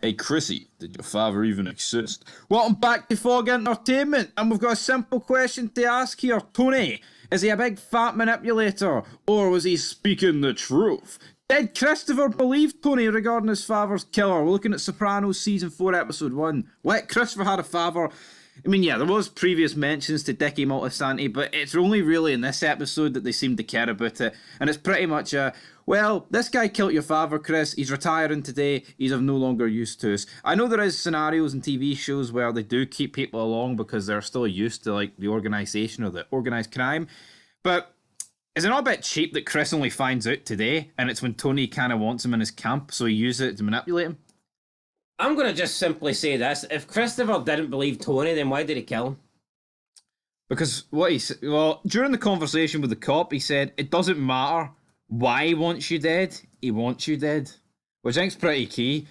Hey Chrissy, did your father even exist? Welcome back to Fog Entertainment, and we've got a simple question to ask here. Tony, is he a big fat manipulator, or was he speaking the truth? Did Christopher believe Tony regarding his father's killer? We're looking at Sopranos Season 4, Episode 1. What? Christopher had a father. I mean, yeah, there was previous mentions to Dickie Moltisanti, but it's only really in this episode that they seem to care about it. And it's pretty much well, this guy killed your father, Chris. He's retiring today. He's of no longer use to us. I know there is scenarios in TV shows where they do keep people along because they're still used to, like, the organisation or the organised crime. But is it not a bit cheap that Chris only finds out today, and it's when Tony kind of wants him in his camp, so he uses it to manipulate him? I'm going to just simply say this. If Christopher didn't believe Tony, then why did he kill him? Because during the conversation with the cop, he said, it doesn't matter why he wants you dead, he wants you dead. Which I think's pretty key.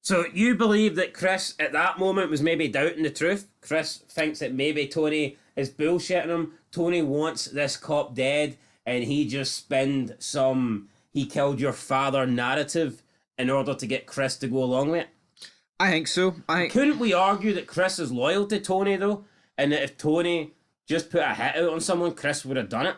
So you believe that Chris, at that moment, was maybe doubting the truth? Chris thinks that maybe Tony is bullshitting him. Tony wants this cop dead, and he just spinned some he killed your father narrative in order to get Chris to go along with it? I think so. Couldn't we argue that Chris is loyal to Tony, though? And that if Tony just put a hit out on someone, Chris would have done it?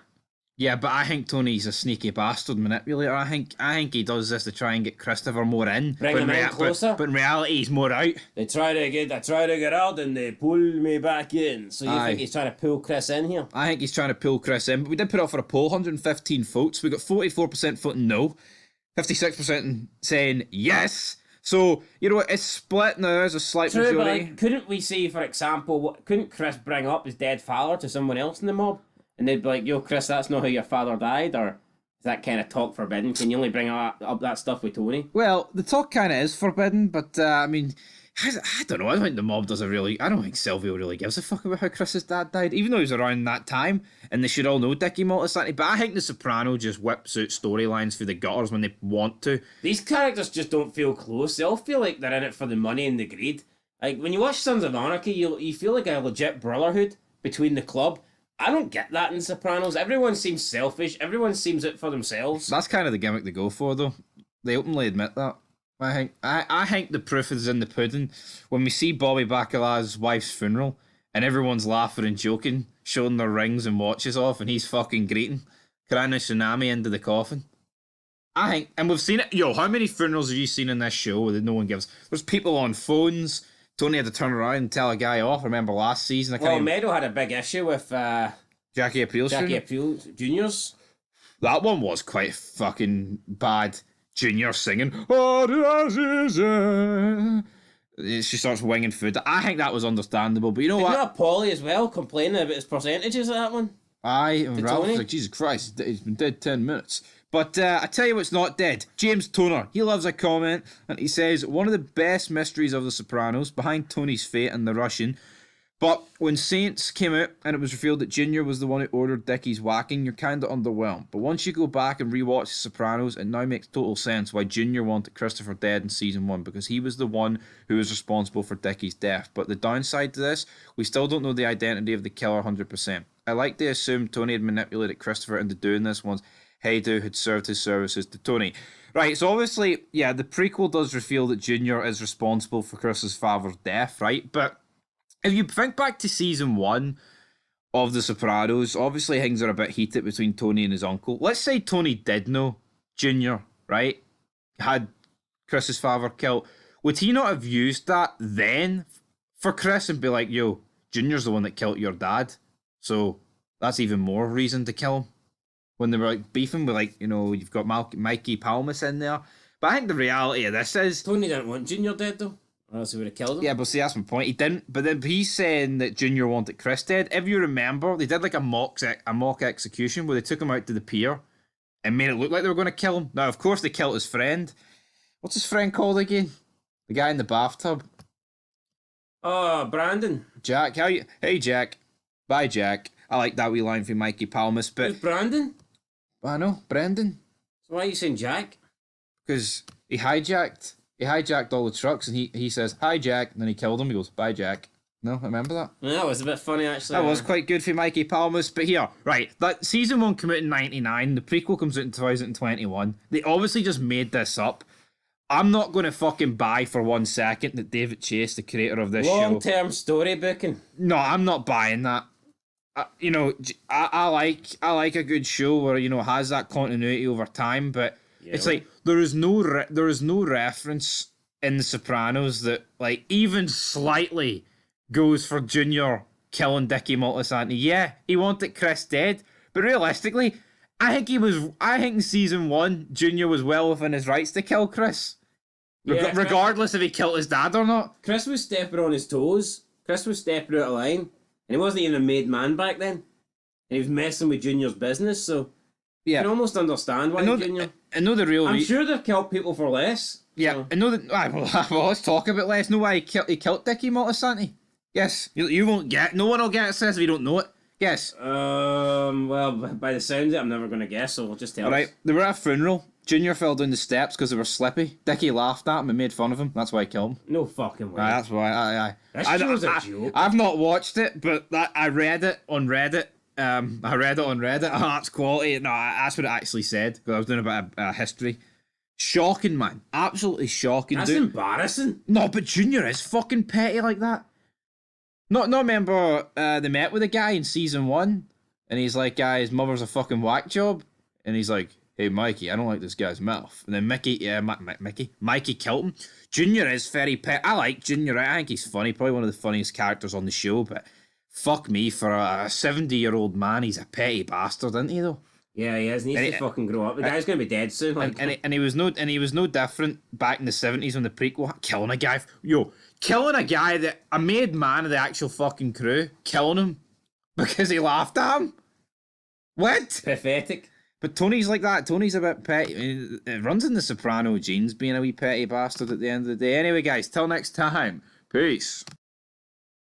Yeah, but I think Tony's a sneaky bastard manipulator. I think he does this to try and get Christopher more in. Bring him in closer. But in reality, he's more out. I try to get out and they pull me back in. So you think he's trying to pull Chris in here? I think he's trying to pull Chris in. But we did put up for a poll, 115 votes. We got 44% voting no, 56% saying yes. So, you know what, it's split now. There's a slight majority. But like, couldn't we say, for example, couldn't Chris bring up his dead father to someone else in the mob? And they'd be like, yo, Chris, that's not how your father died? Or is that kind of talk forbidden? Can you only bring up that stuff with Tony? Well, the talk kind of is forbidden, but I mean, I don't know. I don't think the mob I don't think Silvio really gives a fuck about how Chris's dad died, even though he was around that time, and they should all know Dickie Moltisanti. But I think The Sopranos just whips out storylines for the gutters when they want to. These characters just don't feel close. They all feel like they're in it for the money and the greed. Like, when you watch Sons of Anarchy, you feel like a legit brotherhood between the club. I don't get that in Sopranos. Everyone seems selfish. Everyone seems out for themselves. That's kind of the gimmick they go for, though. They openly admit that. I think the proof is in the pudding. When we see Bobby Bacala's wife's funeral, and everyone's laughing and joking, showing their rings and watches off, and he's fucking greeting, crying a tsunami into the coffin. I think, and we've seen it. Yo, how many funerals have you seen in this show that no one gives? There's people on phones. Tony had to turn around and tell a guy off. Remember last season? Meadow had a big issue with Jackie Appeals Juniors. That one was quite fucking bad. Junior singing. She starts winging food. I think that was understandable, but you know what? You got Paulie as well complaining about his percentages of that one. Ralph was like, Jesus Christ, he's been dead 10 minutes. But I tell you what's not dead. James Toner. He loves a comment, and he says, one of the best mysteries of The Sopranos, behind Tony's fate and the Russian. But when Saints came out and it was revealed that Junior was the one who ordered Dickie's whacking, you're kind of underwhelmed. But once you go back and rewatch The Sopranos, it now makes total sense why Junior wanted Christopher dead in season 1, because he was the one who was responsible for Dickie's death. But the downside to this, we still don't know the identity of the killer 100%. I like to assume Tony had manipulated Christopher into doing this once Haydu had served his services to Tony. Right, so obviously, yeah, the prequel does reveal that Junior is responsible for Chris's father's death, right? But if you think back to season 1 of The Sopranos, obviously things are a bit heated between Tony and his uncle. Let's say Tony did know Junior, right? Had Chris's father killed. Would he not have used that then for Chris and be like, yo, Junior's the one that killed your dad, so that's even more reason to kill him? When they were like beefing with, like, you know, you've got Mikey Palmas in there. But I think the reality of this is Tony didn't want Junior dead, though. Or else he would have killed him. Yeah, but see, that's my point. He didn't. But then he's saying that Junior wanted Chris dead. If you remember, they did like a mock execution where they took him out to the pier and made it look like they were going to kill him. Now, of course, they killed his friend. What's his friend called again? The guy in the bathtub. Oh, Brandon. Jack. Hey, Jack. Bye, Jack. I like that wee line from Mikey Palmas. But who's Brandon? I know, Brendan. So why are you saying Jack? Because he hijacked all the trucks, and he says, hi, Jack, and then he killed him. He goes, bye, Jack. No, remember that? Yeah, that was a bit funny, actually. That was quite good for Mikey Palmas. But here, right, that season 1 came out in 99, the prequel comes out in 2021. They obviously just made this up. I'm not going to fucking buy for 1 second that David Chase, the creator of this show... Long-term storybooking. No, I'm not buying that. You know, I like a good show where, you know, has that continuity over time, but it's like there is no reference in The Sopranos that like even slightly goes for Junior killing Dickie Moltisanti. Yeah, he wanted Chris dead, but realistically, I think in season 1, Junior was well within his rights to kill Chris. Regardless if he killed his dad or not. Chris was stepping on his toes. Chris was stepping out of line. And he wasn't even a made man back then. And he was messing with Junior's business, so you can almost understand why Junior... I know the real... I'm sure they've killed people for less. Yeah, so. I know that... Well, let's talk about less. Know why he killed Dickie Moltisanti? Yes. You won't get... No one will get it, says if you don't know it. Yes. Well, by the sound of it, I'm never going to guess, so we'll just tell us. They were at a funeral. Junior fell down the steps because they were slippy. Dickie laughed at him and made fun of him. That's why he killed him. No fucking way. That's why. That show's a joke. I've not watched it, but I read it on Reddit. Oh, it's quality. No, that's what it actually said because I was doing a bit of history. Shocking, man. Absolutely shocking. That's embarrassing. No, but Junior is fucking petty like that. Not remember they met with a guy in season 1 and he's like, his mother's a fucking whack job. And he's like, hey, Mikey, I don't like this guy's mouth. And then Mikey killed him. Junior is very I like Junior. I think he's funny. Probably one of the funniest characters on the show. But fuck me, for a 70-year-old man, he's a petty bastard, isn't he, though? Yeah, he is. He needs to fucking grow up. The guy's going to be dead soon. Like. And he was no different back in the 70s when the prequel, killing a guy. Killing a guy that a made man of the actual fucking crew, killing him because he laughed at him. What? Pathetic. But Tony's like that. Tony's a bit petty. I mean, it runs in the Soprano genes, being a wee petty bastard at the end of the day. Anyway, guys, till next time. Peace.